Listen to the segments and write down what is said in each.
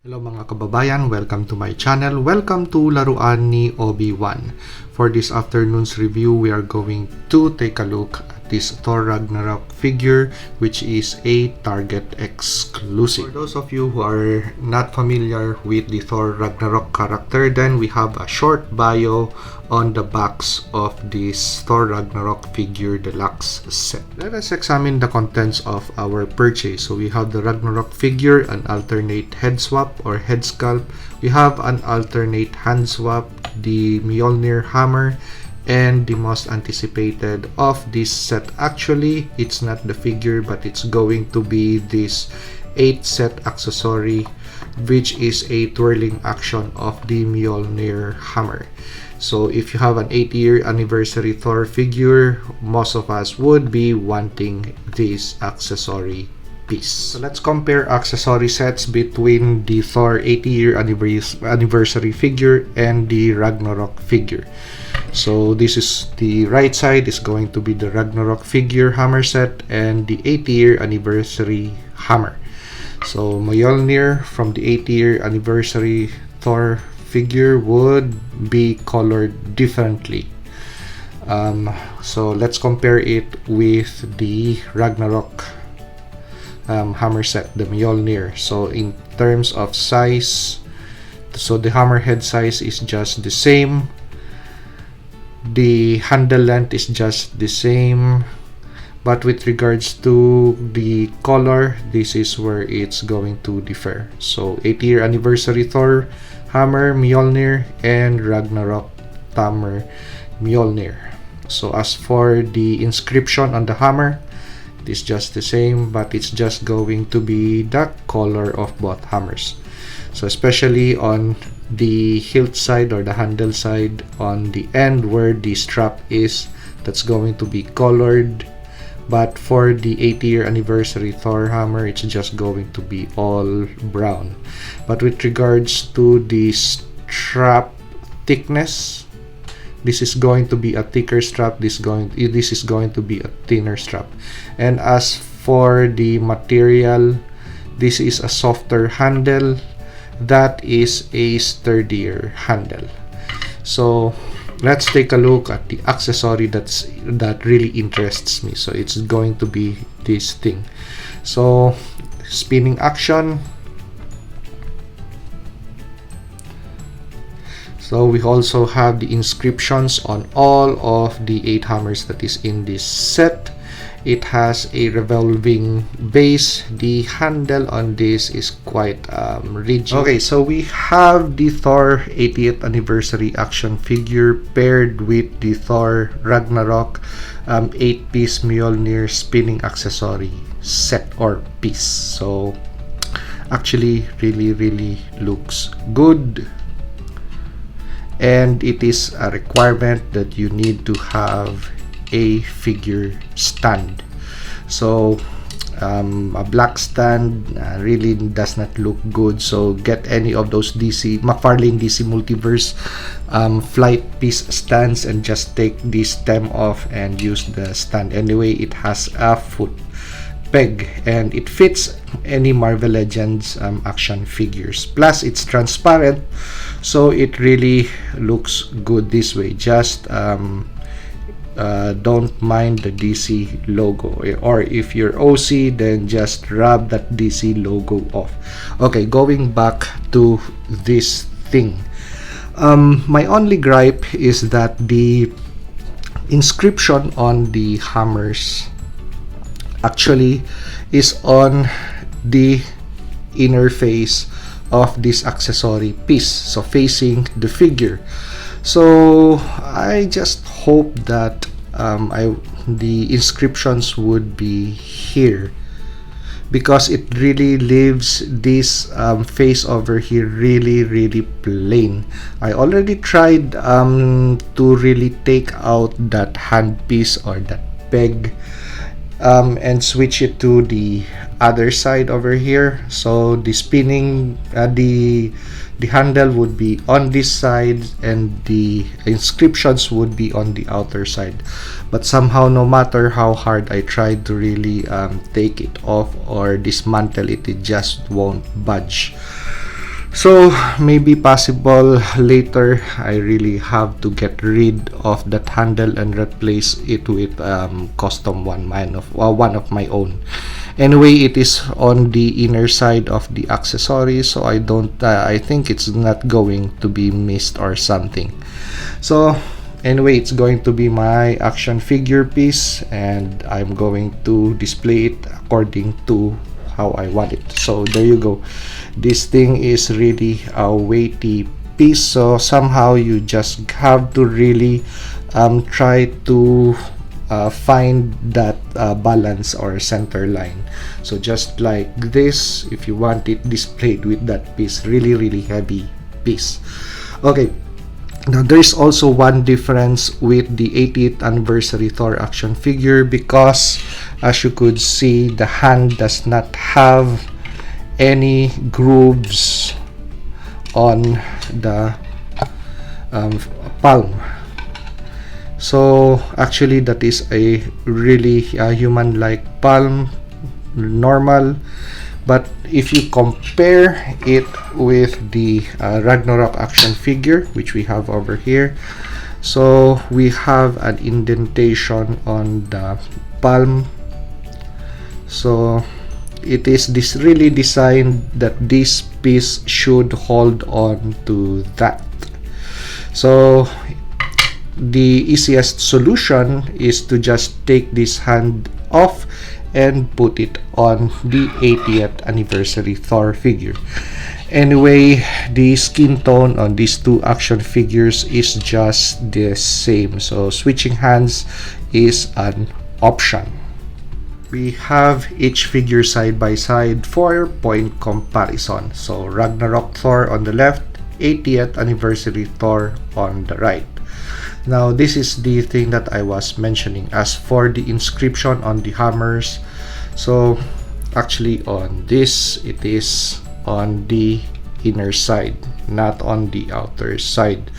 Hello mga kababayan, welcome to my channel. Welcome to Laruan ni Obi-Wan. For this afternoon's review, we are going to take a look at this Thor Ragnarok figure, which is a Target exclusive. For those of you who are not familiar with the Thor Ragnarok character, then we have a short bio on the backs of this Thor Ragnarok figure deluxe set. Let us examine the contents of our purchase. So we have the Ragnarok figure, an alternate head swap or head sculpt. We have an alternate hand swap, the Mjolnir Hammer, and the most anticipated of this set. Actually, it's not the figure, but it's going to be this 8-set accessory, which is a twirling action of the Mjolnir Hammer. So if you have an 8-year anniversary Thor figure, most of us would be wanting this accessory piece. So let's compare accessory sets between the Thor 80-year anniversary figure and the Ragnarok figure. So this is the right side is going to be the Ragnarok figure hammer set and the 80-year anniversary hammer. So Mjolnir from the 80-year anniversary Thor figure would be colored differently. So let's compare it with the Ragnarok hammer set, the Mjolnir. So in terms of size, so the hammer head size is just the same, the handle length is just the same, but with regards to the color, this is where it's going to differ. So 80-year anniversary Thor hammer Mjolnir and Ragnarok hammer Mjolnir. So as for the inscription on the hammer, it's just the same, but it's just going to be the color of both hammers. So especially on the hilt side or the handle side, on the end where the strap is, that's going to be colored. But for the 80-year anniversary Thor hammer, it's just going to be all brown. But with regards to the strap thickness, this is going to be a thicker strap, this is going to be a thinner strap. And as for the material, this is a softer handle, that is a sturdier handle. So let's take a look at the accessory that really interests me. So it's going to be this thing. So spinning action. So we also have the inscriptions on all of the 8 hammers that is in this set. It has a revolving base. The handle on this is quite rigid. Okay, so we have the Thor 80th anniversary action figure paired with the Thor Ragnarok 8-piece Mjolnir spinning accessory set or piece. So actually really looks good. And it is a requirement that you need to have a figure stand. So a black stand really does not look good, so get any of those McFarlane DC Multiverse flight piece stands and just take the stem off and use the stand. Anyway, it has a foot peg and it fits any Marvel Legends action figures. Plus it's transparent, so it really looks good this way. Just don't mind the DC logo, or if you're OC, then just rub that DC logo off. Okay, going back to this thing, my only gripe is that the inscription on the hammers actually is on the inner face of this accessory piece, so facing the figure. So I just hope that the inscriptions would be here, because it really leaves this face over here really plain. I already tried to really take out that handpiece or that peg and switch it to the other side over here. So the spinning the handle would be on this side and the inscriptions would be on the outer side, but somehow no matter how hard I tried to really take it off or dismantle it, it just won't budge. So maybe possible later I really have to get rid of that handle and replace it with custom one of my own. Anyway, it is on the inner side of the accessory, so I think it's not going to be missed or something. So anyway, it's going to be my action figure piece, and I'm going to display it according to how I want it. So there you go. This thing is really a weighty piece, so somehow you just have to really try to find that balance or center line. So just like this, if you want it displayed with that piece, really heavy piece. Okay, now there's also one difference with the 80th anniversary Thor action figure, because as you could see, the hand does not have any grooves on the palm. So actually that is a really human-like palm, normal. But if you compare it with the Ragnarok action figure, which we have over here, so we have an indentation on the palm. So it is really designed that this piece should hold on to that. So the easiest solution is to just take this hand off and put it on the 80th anniversary Thor figure. Anyway, the skin tone on these two action figures is just the same, so switching hands is an option. We have each figure side by side for point comparison. So Ragnarok Thor on the left, 80th anniversary Thor on the right. Now this is the thing that I was mentioning. As for the inscription on the hammers, so actually on this, it is on the inner side, not on the outer side.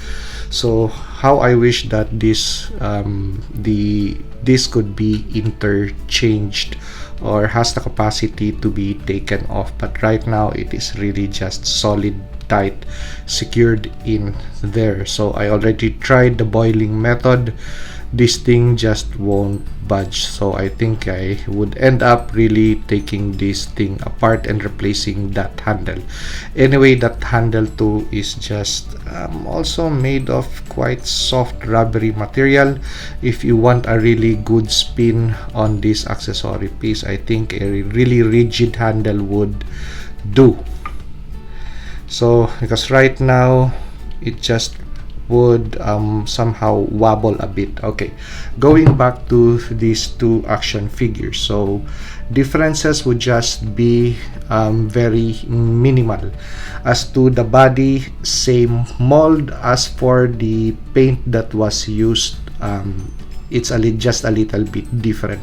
So how I wish that this could be interchanged or has the capacity to be taken off, but right now it is really just solid, tight, secured in there. So I already tried the boiling method. This thing just won't budge, so I think I would end up really taking this thing apart and replacing that handle. Anyway, that handle too is just also made of quite soft rubbery material. If you want a really good spin on this accessory piece, I think a really rigid handle would do. So because right now it just would somehow wobble a bit. Okay, going back to these two action figures, so differences would just be very minimal. As to the body, same mold. As for the paint that was used, it's just a little bit different.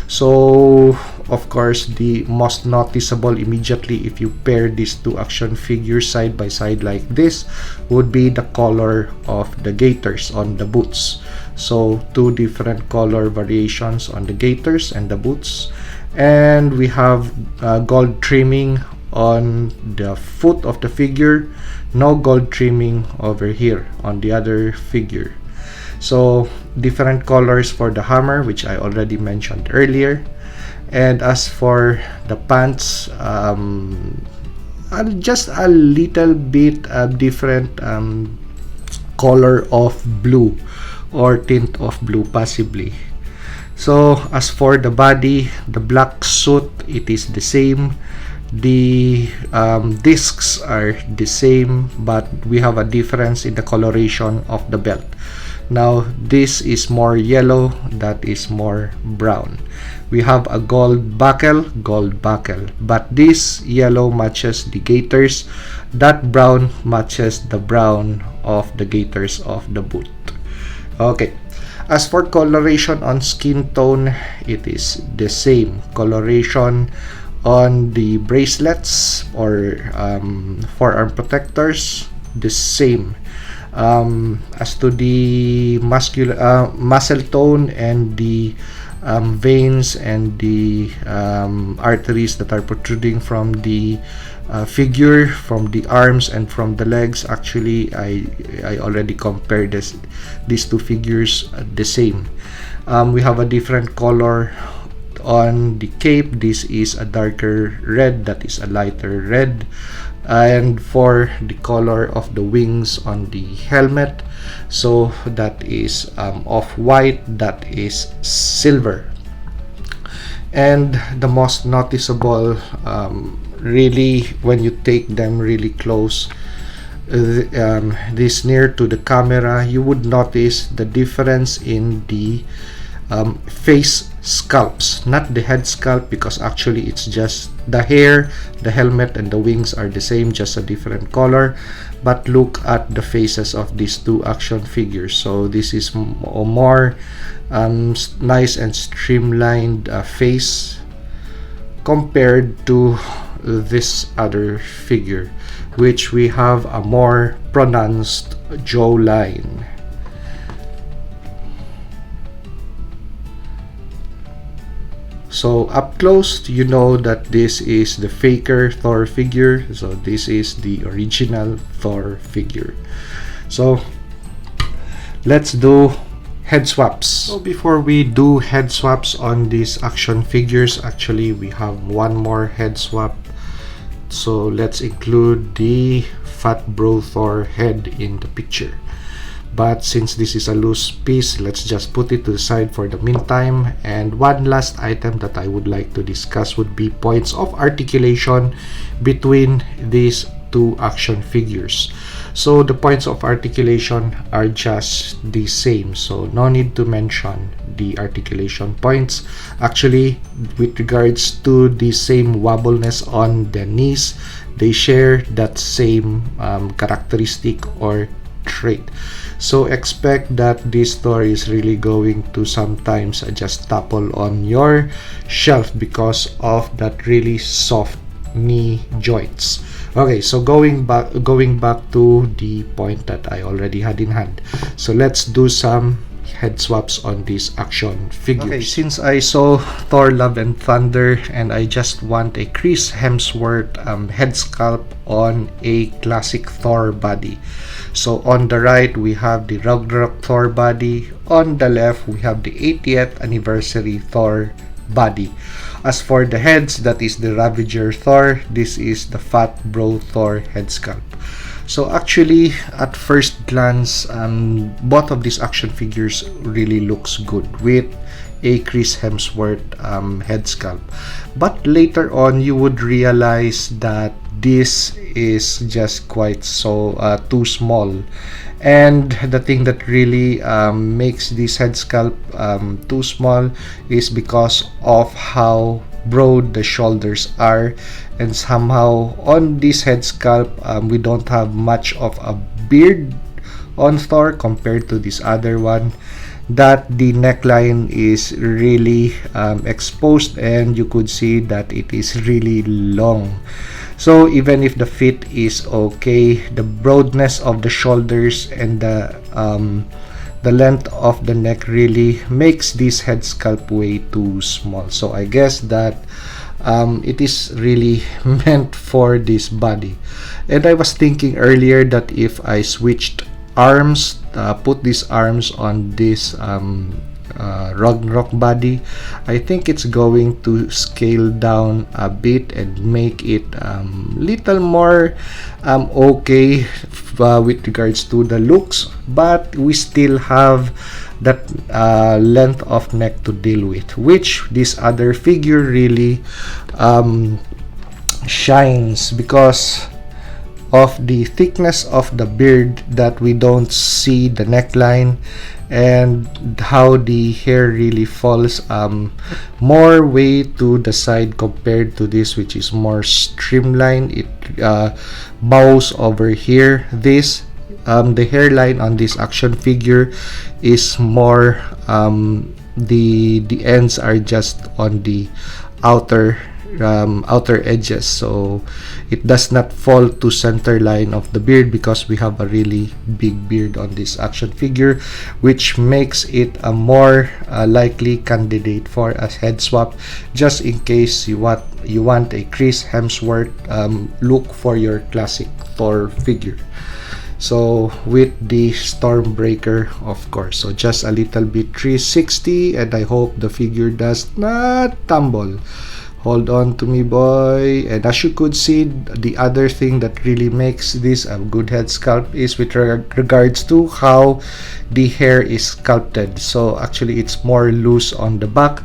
So of course, the most noticeable immediately if you pair these two action figures side by side like this would be the color of the gaiters on the boots. So two different color variations on the gaiters and the boots, and we have gold trimming on the foot of the figure, no gold trimming over here on the other figure. So different colors for the hammer, which I already mentioned earlier. And as for the pants, just a little bit different color of blue or tint of blue possibly. So as for the body, the black suit, it is the same. The discs are the same, but we have a difference in the coloration of the belt. Now this is more yellow, that is more brown. We have a gold buckle, but this yellow matches the gaiters, that brown matches the brown of the gaiters of the boot. Okay, as for coloration on skin tone, it is the same coloration on the bracelets or forearm protectors, the same. As to the muscle tone and the veins and the arteries that are protruding from the figure, from the arms and from the legs. Actually, I already compared these two figures the same. We have a different color on the cape. This is a darker red, that is a lighter red. And for the color of the wings on the helmet, so that is off-white, that is silver. And the most noticeable, really, when you take them really close, this near to the camera, you would notice the difference in the face sculpts, not the head sculpt, because actually it's just the hair, the helmet, and the wings are the same, just a different color. But look at the faces of these two action figures. So this is a more nice and streamlined face compared to this other figure, which we have a more pronounced jawline. So up close, you know that this is the faker Thor figure. So this is the original Thor figure. So let's do head swaps. So before we do head swaps on these action figures, actually we have one more head swap. So let's include the Fat Bro Thor head in the picture. But since this is a loose piece, let's just put it to the side for the meantime. And one last item that I would like to discuss would be points of articulation between these two action figures. So the points of articulation are just the same, so no need to mention the articulation points. Actually, with regards to the same wobbleness on the knees, they share that same characteristic or trait. So expect that this Thor is really going to sometimes just topple on your shelf because of that really soft knee joints. Okay, so going back to the point that I already had in hand. So let's do some head swaps on these action figures. Okay, since I saw Thor Love and Thunder and I just want a Chris Hemsworth head sculpt on a classic Thor body. So on the right we have the Ragnarok Thor body, on the left we have the 80th anniversary Thor body. As for the heads, that is the Ravager Thor, this is the Fat Bro Thor head sculpt. So actually, at first glance, both of these action figures really looks good with a Chris Hemsworth head sculpt. But later on, you would realize that this is just quite so too small. And the thing that really makes this head sculpt too small is because of how broad the shoulders are, and somehow on this head sculpt we don't have much of a beard on Thor compared to this other one, that the neckline is really exposed, and you could see that it is really long. So even if the fit is okay, the broadness of the shoulders and the length of the neck really makes this head sculpt way too small. So I guess that it is really meant for this body. And I was thinking earlier that if I switched arms, put these arms on this Ragnarok body, I think it's going to scale down a bit and make it little more okay with regards to the looks, but we still have that length of neck to deal with, which this other figure really shines because of the thickness of the beard, that we don't see the neckline, and how the hair really falls more way to the side compared to this, which is more streamlined. It bows over here. This the hairline on this action figure is more the ends are just on the outer edges, so it does not fall to center line of the beard because we have a really big beard on this action figure, which makes it a more likely candidate for a head swap, just in case you want a Chris Hemsworth look for your classic Thor figure. So with the Stormbreaker, of course, so just a little bit 360, and I hope the figure does not tumble. Hold on to me, boy. And as you could see, the other thing that really makes this a good head sculpt is with regards to how the hair is sculpted. So actually it's more loose on the back,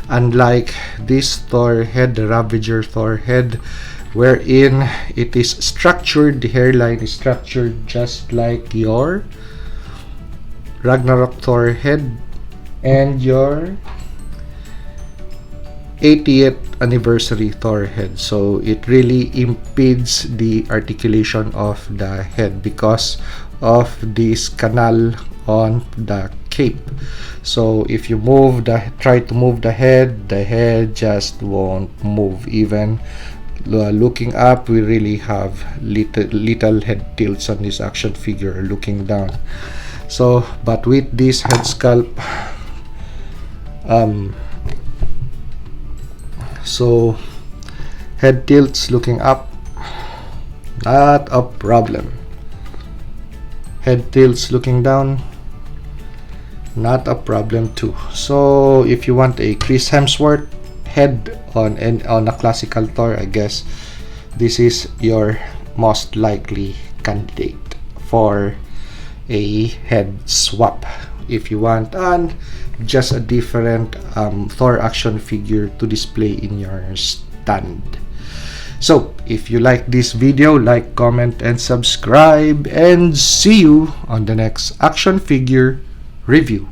unlike this Thor head, the Ravager Thor head, wherein it is structured, the hairline is structured just like your Ragnarok Thor head and your 80th anniversary Thor head. So it really impedes the articulation of the head because of this canal on the cape. So if you try to move the head just won't move. Even looking up, we really have little head tilts on this action figure looking down. So but with this head sculpt, so head tilts looking up, not a problem. Head tilts looking down, not a problem too. So if you want a Chris Hemsworth head on a classical Thor, I guess this is your most likely candidate for a head swap. If you want just a different Thor action figure to display in your stand. So if you like this video, like, comment, and subscribe, and see you on the next action figure review.